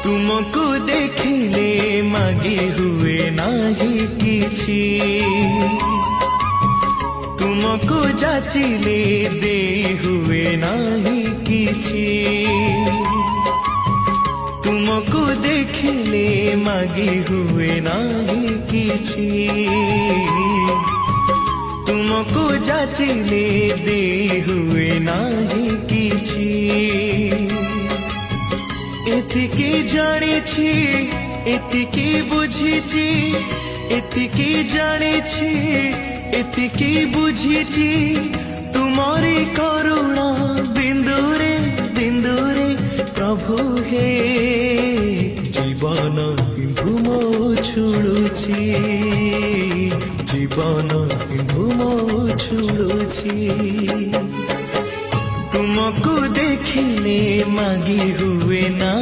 तुमको देखिले मागी हुए नाही किछि, तुमको जाचिले दे हुए नाही किछि, तुमको देखिले मागी हुए नाही किछि, तुमको जाचिले दे हुए नाही किछि। एतिकी जानिछि एतिकी बुझिछि, एतिकी जानिछि एतिकी बुझिछि, तुमरी करुणा बिंदुरे बिंदुरे प्रभु हे जीवन सिंधु मो छुड़ुछि, जीवन सिंधु मो छुड़ुछि। तुमको देखिले मागी हुए ना